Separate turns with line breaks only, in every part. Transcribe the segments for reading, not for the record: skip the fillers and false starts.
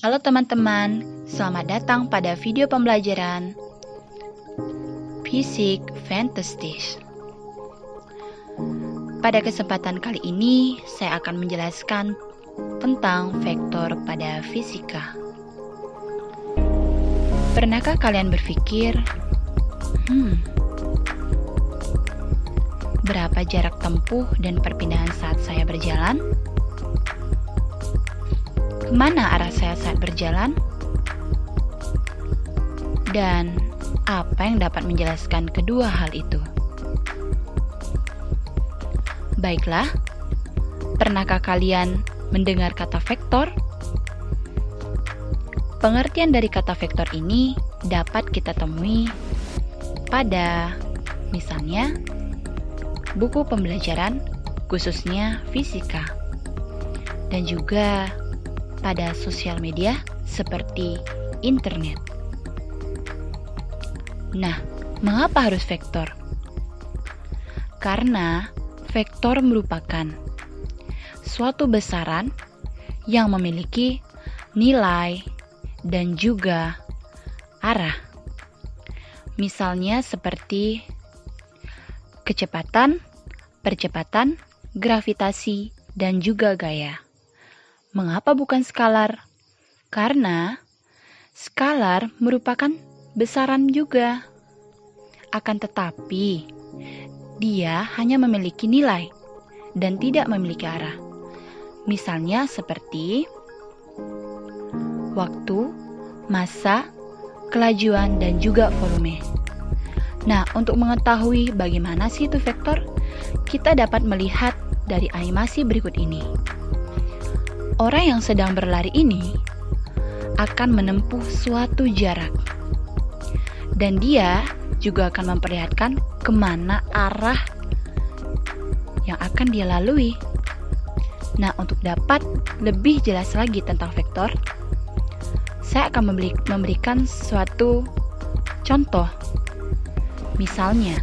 Halo teman-teman, selamat datang pada video pembelajaran Fisik Fantastis. Pada kesempatan kali ini, saya akan menjelaskan tentang vektor pada fisika. Pernahkah kalian berpikir, berapa jarak tempuh dan perpindahan saat saya berjalan? Kemana arah saya saat berjalan? Dan apa yang dapat menjelaskan kedua hal itu? Baiklah, pernahkah kalian mendengar kata vektor? Pengertian dari kata vektor ini dapat kita temui pada, misalnya, buku pembelajaran, khususnya fisika, dan juga pada sosial media seperti internet. Nah, mengapa harus vektor? Karena vektor merupakan suatu besaran yang memiliki nilai dan juga arah. Misalnya seperti kecepatan, percepatan, gravitasi, dan juga gaya. Mengapa bukan skalar? Karena skalar merupakan besaran juga. Akan tetapi, dia hanya memiliki nilai dan tidak memiliki arah. Misalnya seperti waktu, massa, kelajuan, dan juga volume. Nah, untuk mengetahui bagaimana sih itu vektor, kita dapat melihat dari animasi berikut ini. Orang yang sedang berlari ini akan menempuh suatu jarak, dan dia juga akan memperlihatkan kemana arah yang akan dia lalui. Nah, untuk dapat lebih jelas lagi tentang vektor, saya akan memberikan suatu contoh. Misalnya,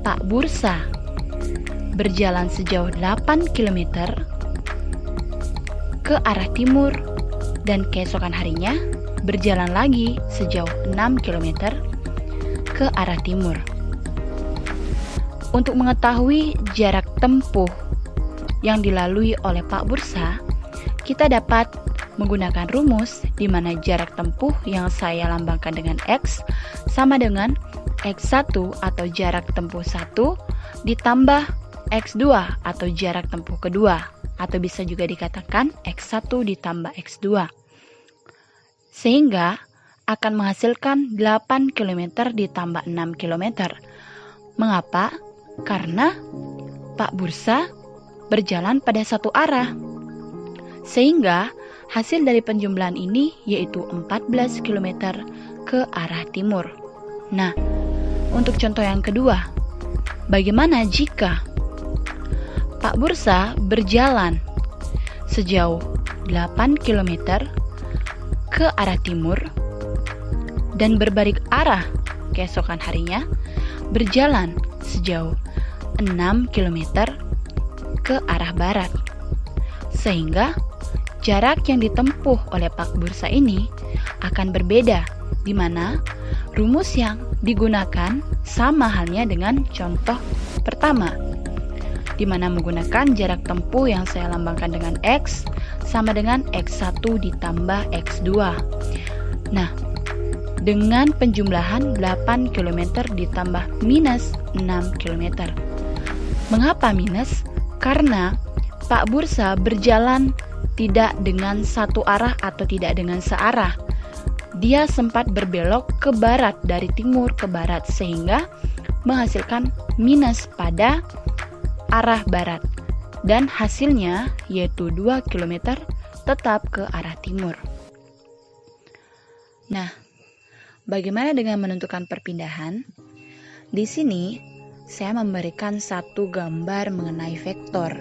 Pak Bursa berjalan sejauh 8 km ke arah timur, dan keesokan harinya berjalan lagi sejauh 6 km ke arah timur. Untuk mengetahui jarak tempuh yang dilalui oleh Pak Bursa, kita dapat menggunakan rumus di mana jarak tempuh yang saya lambangkan dengan X sama dengan X1 atau jarak tempuh 1 ditambah X2 atau jarak tempuh kedua, atau bisa juga dikatakan X1 ditambah X2. Sehingga akan menghasilkan 8 km ditambah 6 km. Mengapa? Karena Pak Bursa berjalan pada satu arah. Sehingga hasil dari penjumlahan ini yaitu 14 km ke arah timur. Nah, untuk contoh yang kedua, bagaimana jika Pak Bursa berjalan sejauh 8 km ke arah timur dan berbalik arah keesokan harinya berjalan sejauh 6 km ke arah barat. Sehingga jarak yang ditempuh oleh Pak Bursa ini akan berbeda, di mana rumus yang digunakan sama halnya dengan contoh pertama, di mana menggunakan jarak tempuh yang saya lambangkan dengan X sama dengan X1 ditambah X2. Nah, dengan penjumlahan 8 km ditambah minus 6 km. Mengapa minus? Karena Pak Bursa berjalan tidak dengan satu arah atau tidak dengan searah. Dia sempat berbelok ke barat, dari timur ke barat, sehingga menghasilkan minus pada arah barat, dan hasilnya yaitu 2 km tetap ke arah timur. Nah, bagaimana dengan menentukan perpindahan? Di sini saya memberikan satu gambar mengenai vektor,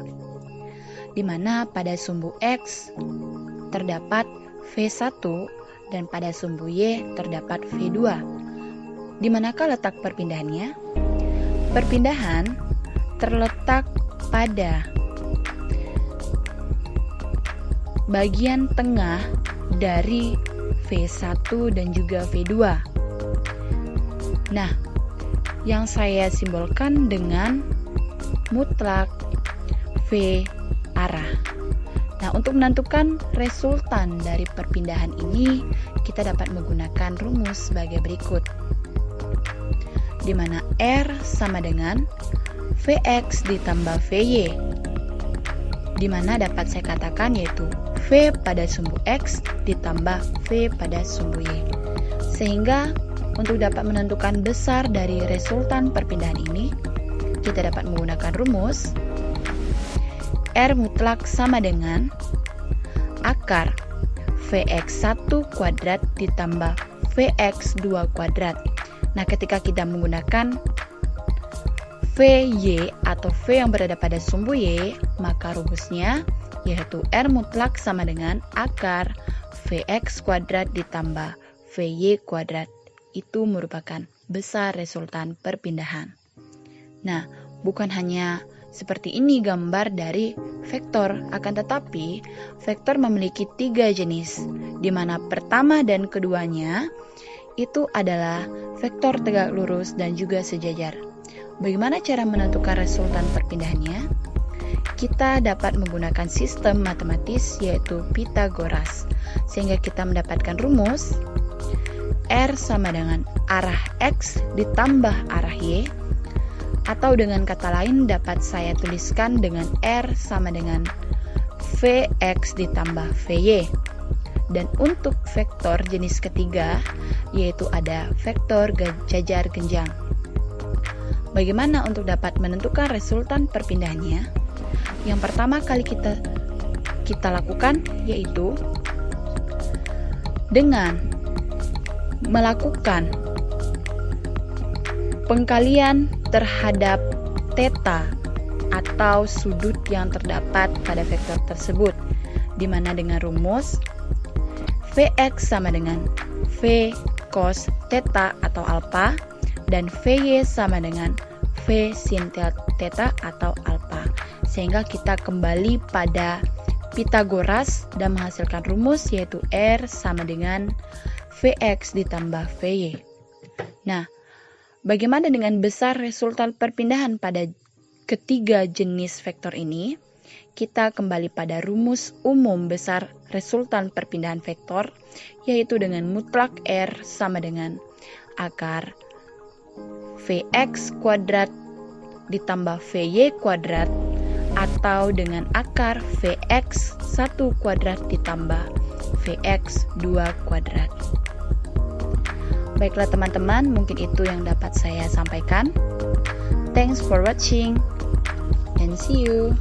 di mana pada sumbu X terdapat V1 dan pada sumbu Y terdapat V2. Di manakah letak perpindahannya? Perpindahan terletak pada bagian tengah dari V1 dan juga V2. Nah, yang saya simbolkan dengan mutlak V arah. Nah, untuk menentukan resultan dari perpindahan ini, kita dapat menggunakan rumus sebagai berikut. Di mana R sama dengan Vx ditambah Vy. Di mana dapat saya katakan yaitu V pada sumbu X ditambah V pada sumbu Y. Sehingga untuk dapat menentukan besar dari resultan perpindahan ini, kita dapat menggunakan rumus R mutlak sama dengan akar Vx1 kuadrat ditambah Vx2 kuadrat. Nah, ketika kita menggunakan Vy atau V yang berada pada sumbu Y, maka rumusnya yaitu R mutlak sama dengan akar Vx kuadrat ditambah Vy kuadrat. Itu merupakan besar resultan perpindahan. Nah, bukan hanya seperti ini gambar dari vektor, akan tetapi vektor memiliki 3 jenis, di mana pertama dan keduanya itu adalah vektor tegak lurus dan juga sejajar. Bagaimana cara menentukan resultan perpindahannya? Kita dapat menggunakan sistem matematis yaitu Pythagoras, sehingga kita mendapatkan rumus R sama dengan arah X ditambah arah Y, atau dengan kata lain dapat saya tuliskan dengan R sama dengan Vx ditambah Vy. Dan untuk vektor jenis ketiga, yaitu ada vektor jajar genjang. Bagaimana untuk dapat menentukan resultan perpindahannya? Yang pertama kali kita lakukan yaitu dengan melakukan pengkalian terhadap theta atau sudut yang terdapat pada vektor tersebut, di mana dengan rumus Vx sama dengan V cos theta atau alpha dan Vy sama dengan V sin theta atau alpha, sehingga kita kembali pada Pythagoras dan menghasilkan rumus yaitu R sama dengan Vx ditambah Vy. Nah, bagaimana dengan besar resultan perpindahan pada ketiga jenis vektor ini? Kita kembali pada rumus umum besar resultan perpindahan vektor, yaitu dengan mutlak R sama dengan akar Vx kuadrat ditambah Vy kuadrat, atau dengan akar Vx1 kuadrat ditambah Vx2 kuadrat. Baiklah teman-teman, mungkin itu yang dapat saya sampaikan. Thanks for watching and see you.